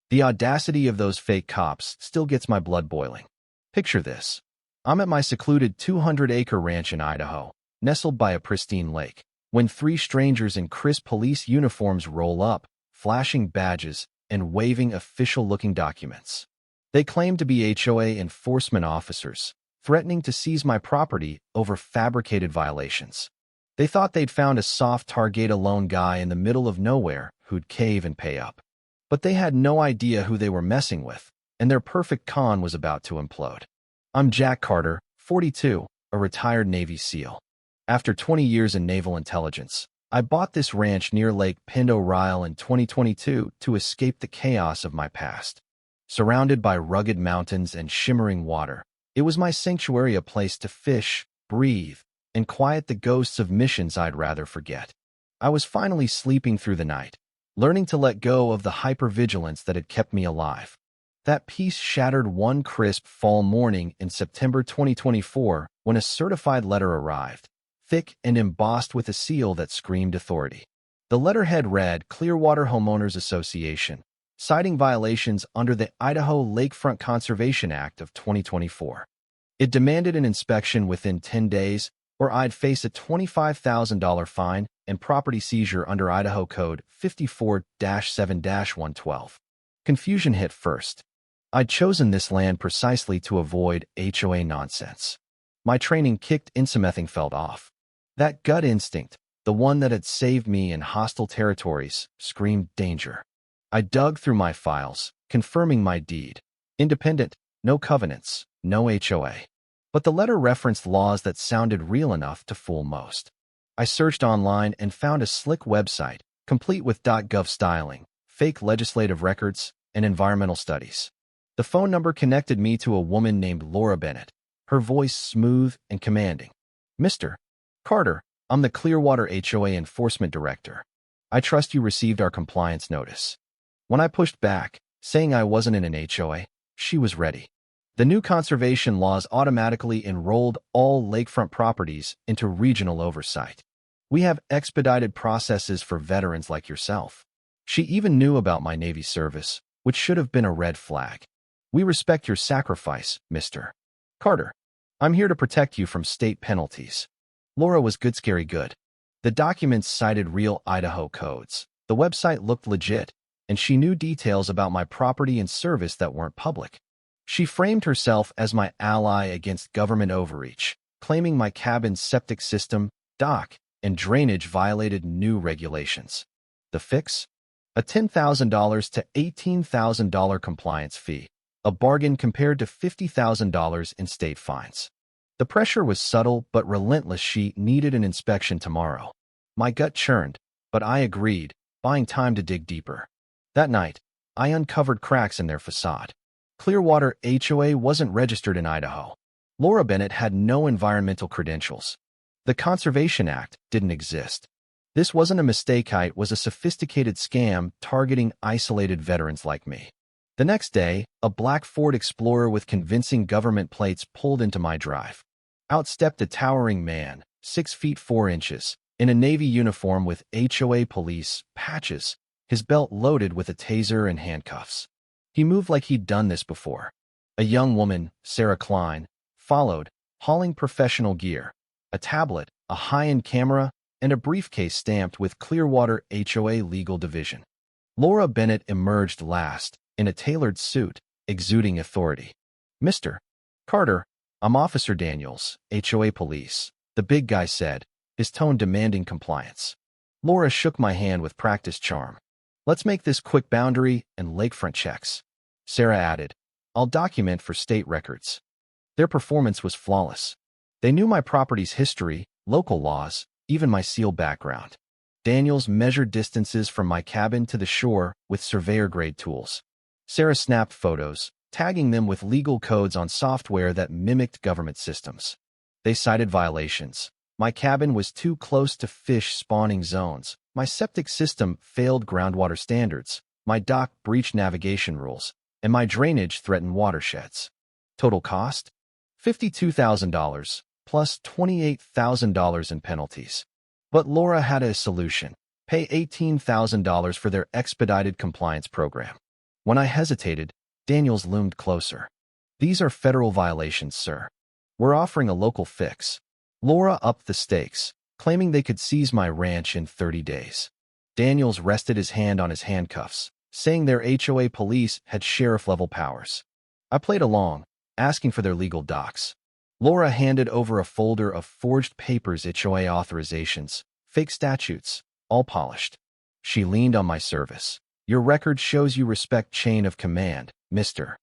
The audacity of those fake cops still gets my blood boiling. Picture this. I'm at my secluded 200-acre ranch in Idaho, nestled by a pristine lake, when three strangers in crisp police uniforms roll up, flashing badges and waving official-looking documents. They claim to be HOA enforcement officers, threatening to seize my property over fabricated violations. They thought they'd found a soft target-alone guy in the middle of nowhere who'd cave and pay up. But they had no idea who they were messing with, and their perfect con was about to implode. I'm Jack Carter, 42, a retired Navy SEAL. After 20 years in naval intelligence, I bought this ranch near Lake Pend Oreille in 2022 to escape the chaos of my past. Surrounded by rugged mountains and shimmering water, it was my sanctuary, a place to fish, breathe, and quiet the ghosts of missions I'd rather forget. I was finally sleeping through the night, learning to let go of the hypervigilance that had kept me alive. That peace shattered one crisp fall morning in September 2024 when a certified letter arrived, thick and embossed with a seal that screamed authority. The letterhead read Clearwater Homeowners Association, citing violations under the Idaho Lakefront Conservation Act of 2024. It demanded an inspection within 10 days, or I'd face a $25,000 fine and property seizure under Idaho Code 54-7-112. Confusion hit first. I'd chosen this land precisely to avoid HOA nonsense. My training kicked Insomethinfeld off. That gut instinct, the one that had saved me in hostile territories, screamed danger. I dug through my files, confirming my deed. Independent, no covenants, no HOA. But the letter referenced laws that sounded real enough to fool most. I searched online and found a slick website, complete with .gov styling, fake legislative records, and environmental studies. The phone number connected me to a woman named Laura Bennett, her voice smooth and commanding. Mr. Carter, I'm the Clearwater HOA Enforcement Director. I trust you received our compliance notice. When I pushed back, saying I wasn't in an HOA, she was ready. The new conservation laws automatically enrolled all lakefront properties into regional oversight. We have expedited processes for veterans like yourself. She even knew about my Navy service, which should have been a red flag. We respect your sacrifice, Mr. Carter. I'm here to protect you from state penalties. Laura was good, scary good. The documents cited real Idaho codes. The website looked legit, and she knew details about my property and service that weren't public. She framed herself as my ally against government overreach, claiming my cabin's septic system, dock, and drainage violated new regulations. The fix? A $10,000 to $18,000 compliance fee, a bargain compared to $50,000 in state fines. The pressure was subtle but relentless. She needed an inspection tomorrow. My gut churned, but I agreed, buying time to dig deeper. That night, I uncovered cracks in their facade. Clearwater HOA wasn't registered in Idaho. Laura Bennett had no environmental credentials. The Conservation Act didn't exist. This wasn't a mistake. It was a sophisticated scam targeting isolated veterans like me. The next day, a black Ford Explorer with convincing government plates pulled into my drive. Out stepped a towering man, 6 feet 4 inches, in a Navy uniform with HOA police patches, his belt loaded with a taser and handcuffs. He moved like he'd done this before. A young woman, Sarah Klein, followed, hauling professional gear, a tablet, a high-end camera, and a briefcase stamped with Clearwater HOA Legal Division. Laura Bennett emerged last, in a tailored suit, exuding authority. Mr. Carter, I'm Officer Daniels, HOA Police, the big guy said, his tone demanding compliance. Laura shook my hand with practiced charm. Let's make this quick. Boundary and lakefront checks. Sarah added, I'll document for state records. Their performance was flawless. They knew my property's history, local laws, even my SEAL background. Daniels measured distances from my cabin to the shore with surveyor-grade tools. Sarah snapped photos, tagging them with legal codes on software that mimicked government systems. They cited violations. My cabin was too close to fish spawning zones. My septic system failed groundwater standards. My dock breached navigation rules, and my drainage threatened watersheds. Total cost? $52,000, plus $28,000 in penalties. But Laura had a solution. Pay $18,000 for their expedited compliance program. When I hesitated, Daniels loomed closer. These are federal violations, sir. We're offering a local fix. Laura upped the stakes, claiming they could seize my ranch in 30 days. Daniels rested his hand on his handcuffs, saying their HOA police had sheriff-level powers. I played along, asking for their legal docs. Laura handed over a folder of forged papers, HOA authorizations, fake statutes, all polished. She leaned on my service. Your record shows you respect chain of command, Mr.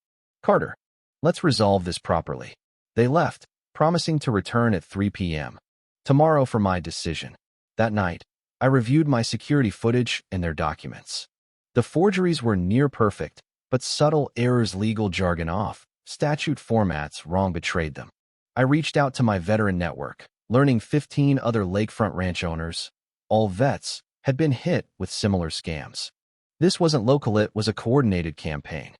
Carter. Let's resolve this properly. They left, promising to return at 3 p.m. tomorrow for my decision. That night, I reviewed my security footage and their documents. The forgeries were near perfect, but subtle errors, legal jargon off, statute formats wrong betrayed them. I reached out to my veteran network, learning 15 other lakefront ranch owners, all vets, had been hit with similar scams. This wasn't local, it was a coordinated campaign.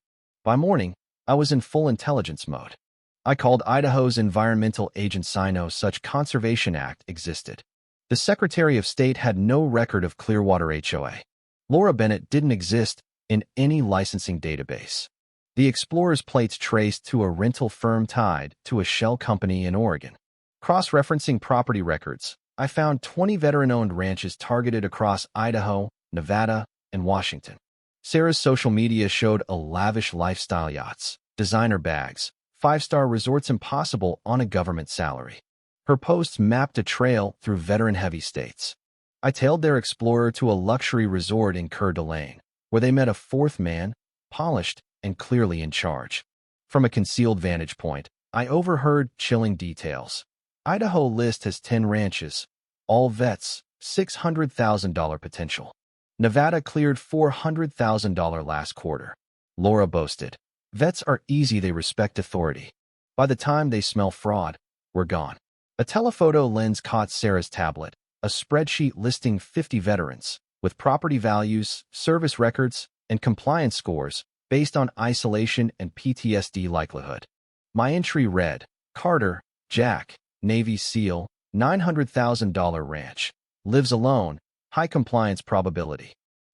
By morning, I was in full intelligence mode. I called Idaho's environmental agency. I know such Conservation Act existed. The Secretary of State had no record of Clearwater HOA. Laura Bennett didn't exist in any licensing database. The Explorer's plates traced to a rental firm tied to a shell company in Oregon. Cross-referencing property records, I found 20 veteran-owned ranches targeted across Idaho, Nevada, and Washington. Sarah's social media showed a lavish lifestyle, yachts, designer bags, 5-star resorts, impossible on a government salary. Her posts mapped a trail through veteran-heavy states. I tailed their Explorer to a luxury resort in Coeur d'Alene, where they met a fourth man, polished and clearly in charge. From a concealed vantage point, I overheard chilling details. Idaho list has 10 ranches, all vets, $600,000 potential. Nevada cleared $400,000 last quarter. Laura boasted, vets are easy, they respect authority. By the time they smell fraud, we're gone. A telephoto lens caught Sarah's tablet, a spreadsheet listing 50 veterans, with property values, service records, and compliance scores based on isolation and PTSD likelihood. My entry read, Carter, Jack, Navy SEAL, $900,000 ranch, lives alone, high compliance probability.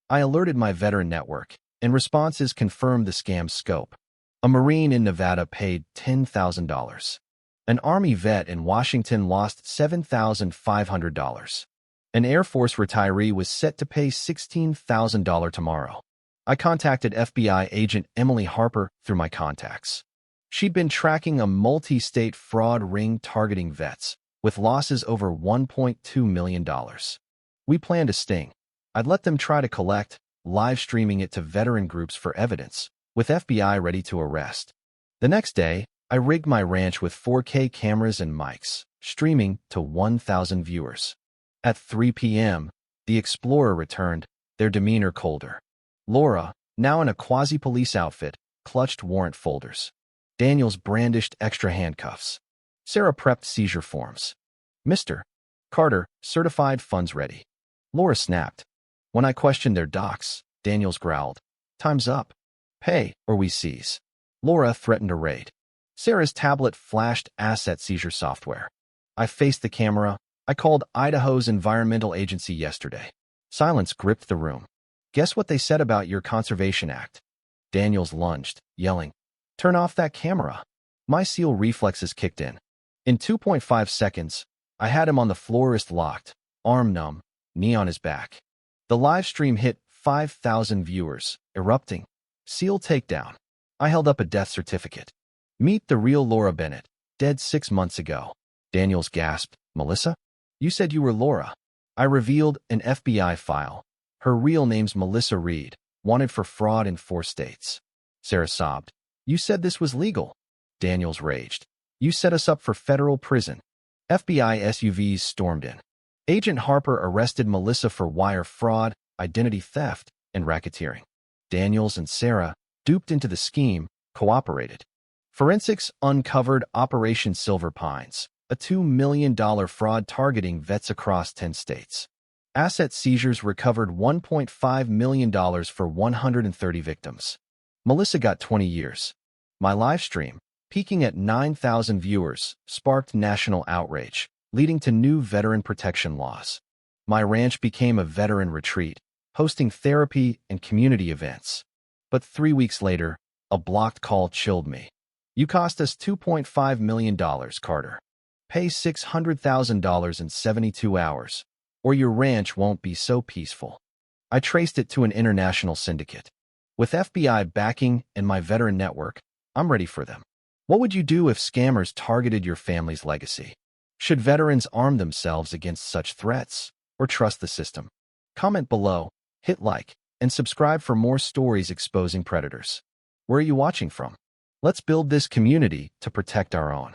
I alerted my veteran network, and responses confirmed the scam scope. A Marine in Nevada paid $10,000. An Army vet in Washington lost $7,500. An Air Force retiree was set to pay $16,000 tomorrow. I contacted FBI agent Emily Harper through my contacts. She'd been tracking a multi-state fraud ring targeting vets, with losses over $1.2 million. We planned a sting. I'd let them try to collect, live streaming it to veteran groups for evidence, with FBI ready to arrest. The next day, I rigged my ranch with 4K cameras and mics, streaming to 1,000 viewers. At 3 p.m., the Explorer returned, their demeanor colder. Laura, now in a quasi-police outfit, clutched warrant folders. Daniels brandished extra handcuffs. Sarah prepped seizure forms. Mr. Carter, certified funds ready. Laura snapped. When I questioned their docs, Daniels growled, time's up. Pay, or we seize. Laura threatened a raid. Sarah's tablet flashed asset seizure software. I faced the camera. I called Idaho's environmental agency yesterday. Silence gripped the room. Guess what they said about your Conservation Act? Daniels lunged, yelling, turn off that camera. My SEAL reflexes kicked in. In 2.5 seconds, I had him on the floor, wrist locked, arm numb, knee on his back. The live stream hit 5,000 viewers, erupting. SEAL takedown. I held up a death certificate. Meet the real Laura Bennett, dead 6 months ago. Daniels gasped, Melissa? You said you were Laura. I revealed an FBI file. Her real name's Melissa Reed, wanted for fraud in 4 states. Sarah sobbed. You said this was legal. Daniels raged. You set us up for federal prison. FBI SUVs stormed in. Agent Harper arrested Melissa for wire fraud, identity theft, and racketeering. Daniels and Sarah, duped into the scheme, cooperated. Forensics uncovered Operation Silver Pines, a $2 million fraud targeting vets across 10 states. Asset seizures recovered $1.5 million for 130 victims. Melissa got 20 years. My live stream, peaking at 9,000 viewers, sparked national outrage, leading to new veteran protection laws. My ranch became a veteran retreat, hosting therapy and community events. But 3 weeks later, a blocked call chilled me. You cost us $2.5 million, Carter. Pay $600,000 in 72 hours, or your ranch won't be so peaceful. I traced it to an international syndicate. With FBI backing and my veteran network, I'm ready for them. What would you do if scammers targeted your family's legacy? Should veterans arm themselves against such threats, or trust the system? Comment below, hit like, and subscribe for more stories exposing predators. Where are you watching from? Let's build this community to protect our own.